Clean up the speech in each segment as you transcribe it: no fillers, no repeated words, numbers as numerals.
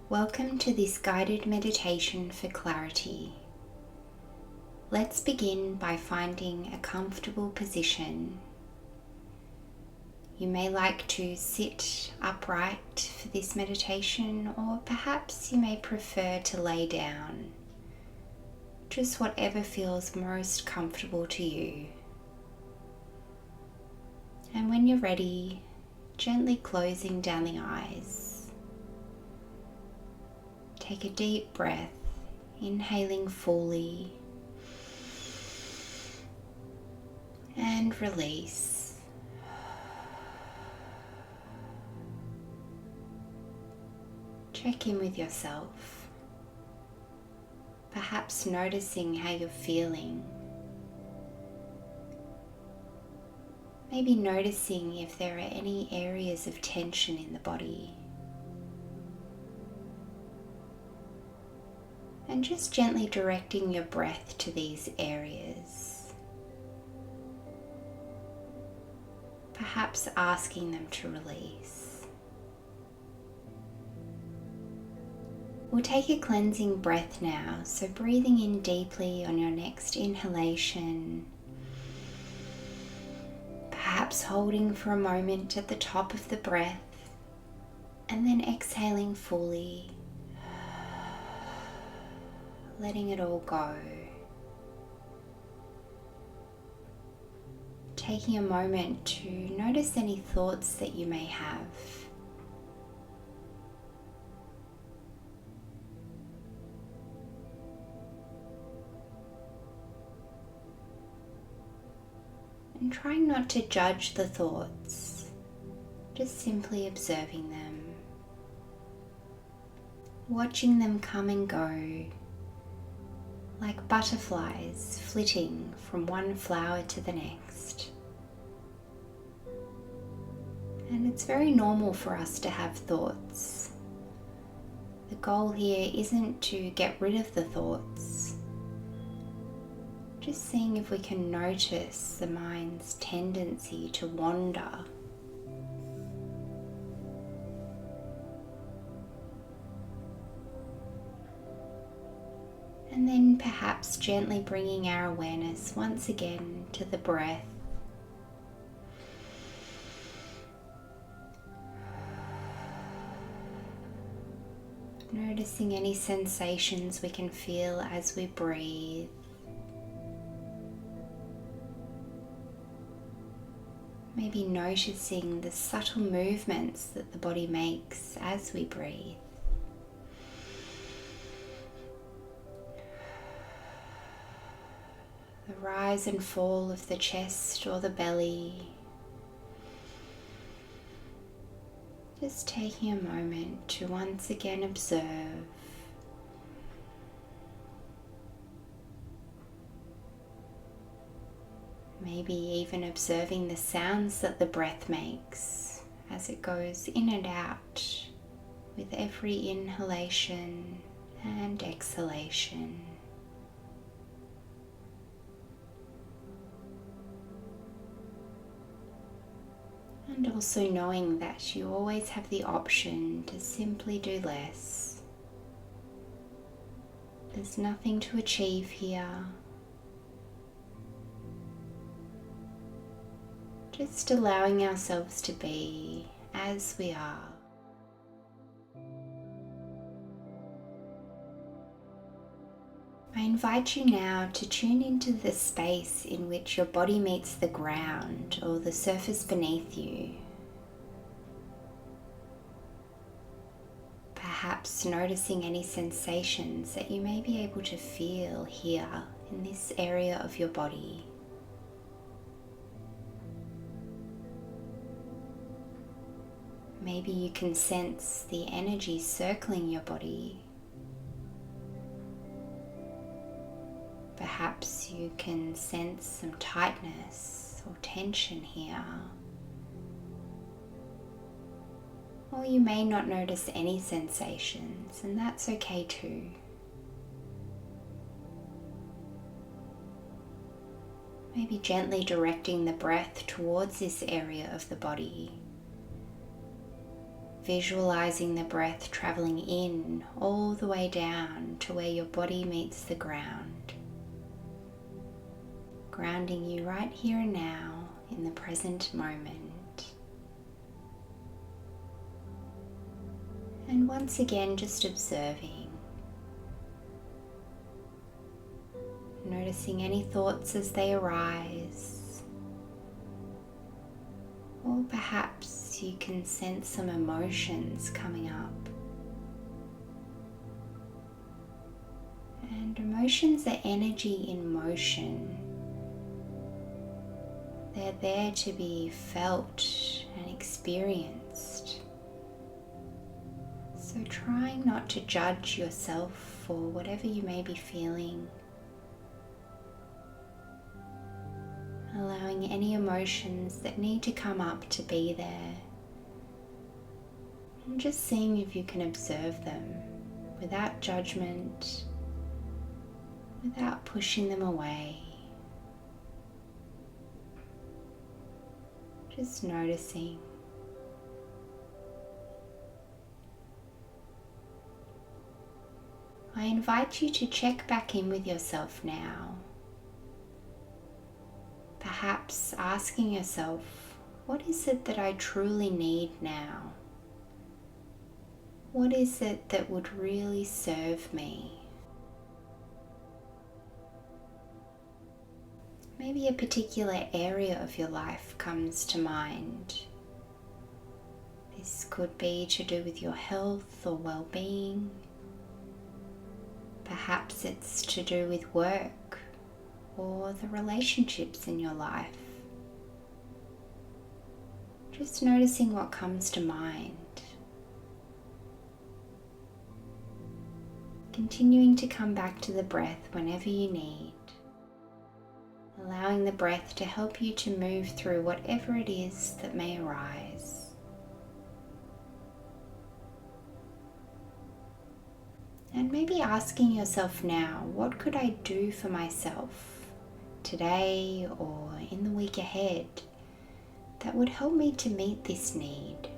Welcome to this guided meditation for clarity. Let's begin by finding a comfortable position. You may like to sit upright for this meditation, or perhaps you may prefer to lay down. Just whatever feels most comfortable to you. And when you're ready, gently closing down the eyes. Take a deep breath, inhaling fully and release. Check in with yourself, perhaps noticing how you're feeling. Maybe noticing if there are any areas of tension in the body. And just gently directing your breath to these areas. Perhaps asking them to release. We'll take a cleansing breath now, so breathing in deeply on your next inhalation. Perhaps holding for a moment at the top of the breath, and then exhaling fully. Letting it all go. Taking a moment to notice any thoughts that you may have. And trying not to judge the thoughts, just simply observing them. Watching them come and go, like butterflies flitting from one flower to the next. And it's very normal for us to have thoughts. The goal here isn't to get rid of the thoughts, just seeing if we can notice the mind's tendency to wander. And then perhaps gently bringing our awareness once again to the breath. Noticing any sensations we can feel as we breathe. Maybe noticing the subtle movements that the body makes as we breathe. The rise and fall of the chest or the belly. Just taking a moment to once again observe. Maybe even observing the sounds that the breath makes as it goes in and out with every inhalation and exhalation. And also knowing that you always have the option to simply do less. There's nothing to achieve here. Just allowing ourselves to be as we are. I invite you now to tune into the space in which your body meets the ground or the surface beneath you. Perhaps noticing any sensations that you may be able to feel here in this area of your body. Maybe you can sense the energy circling your body. Perhaps you can sense some tightness or tension here. Or you may not notice any sensations, and that's okay too. Maybe gently directing the breath towards this area of the body. visualizing the breath traveling in all the way down to where your body meets the ground, grounding you right here and now in the present moment. And once again, just observing, noticing any thoughts as they arise, or perhaps you can sense some emotions coming up. And emotions are energy in motion. They're there to be felt and experienced. So trying not to judge yourself for whatever you may be feeling. Allowing any emotions that need to come up to be there. And just seeing if you can observe them without judgment, without pushing them away. Just noticing. I invite you to check back in with yourself now. Perhaps asking yourself, what is it that I truly need now? What is it that would really serve me? Maybe a particular area of your life comes to mind. This could be to do with your health or well-being. Perhaps it's to do with work or the relationships in your life. Just noticing what comes to mind. Continuing to come back to the breath whenever you need. Allowing the breath to help you to move through whatever it is that may arise. And maybe asking yourself now, what could I do for myself today or in the week ahead that would help me to meet this need?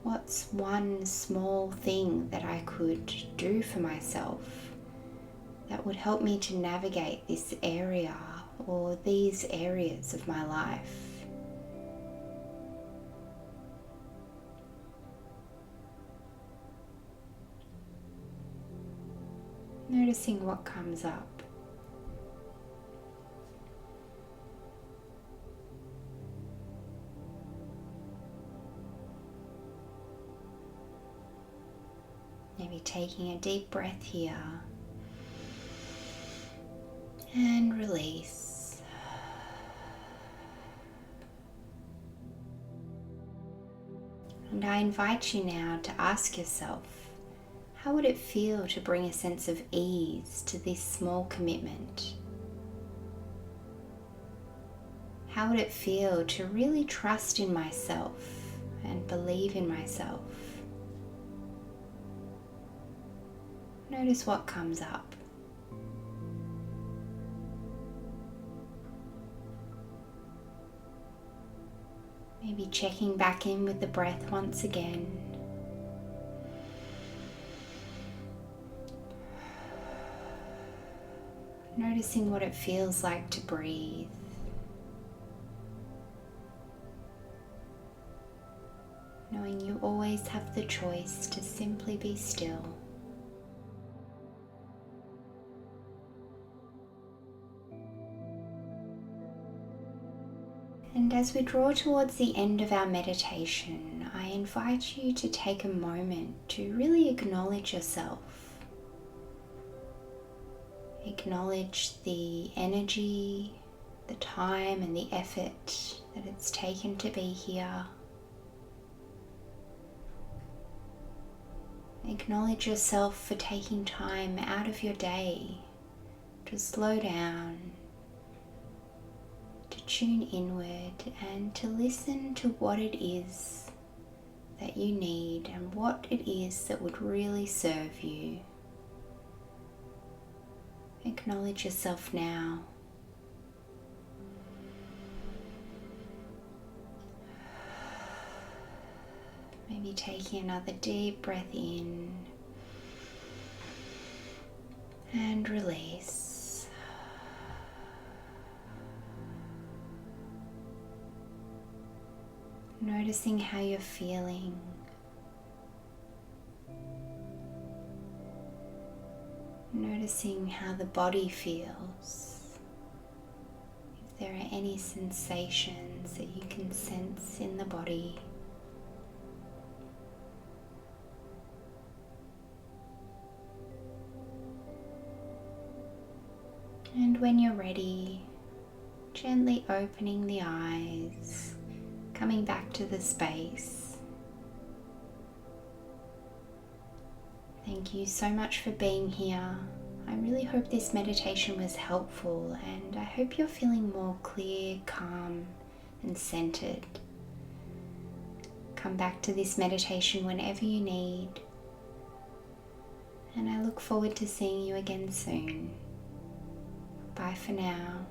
What's one small thing that I could do for myself that would help me to navigate this area or these areas of my life? Noticing what comes up. Maybe taking a deep breath here and release. And I invite you now to ask yourself, how would it feel to bring a sense of ease to this small commitment? How would it feel to really trust in myself and believe in myself? Notice what comes up. Maybe checking back in with the breath once again. Noticing what it feels like to breathe. Knowing you always have the choice to simply be still. And as we draw towards the end of our meditation, I invite you to take a moment to really acknowledge yourself. Acknowledge the energy, the time and the effort that it's taken to be here. Acknowledge yourself for taking time out of your day to slow down, to tune inward and to listen to what it is that you need and what it is that would really serve you. Acknowledge yourself now. Maybe taking another deep breath in and release. Noticing how you're feeling. Noticing how the body feels. If there are any sensations that you can sense in the body. And when you're ready, gently opening the eyes, coming back to the space. Thank you so much for being here. I really hope this meditation was helpful, and I hope you're feeling more clear, calm, and centered. Come back to this meditation whenever you need, and I look forward to seeing you again soon. Bye for now.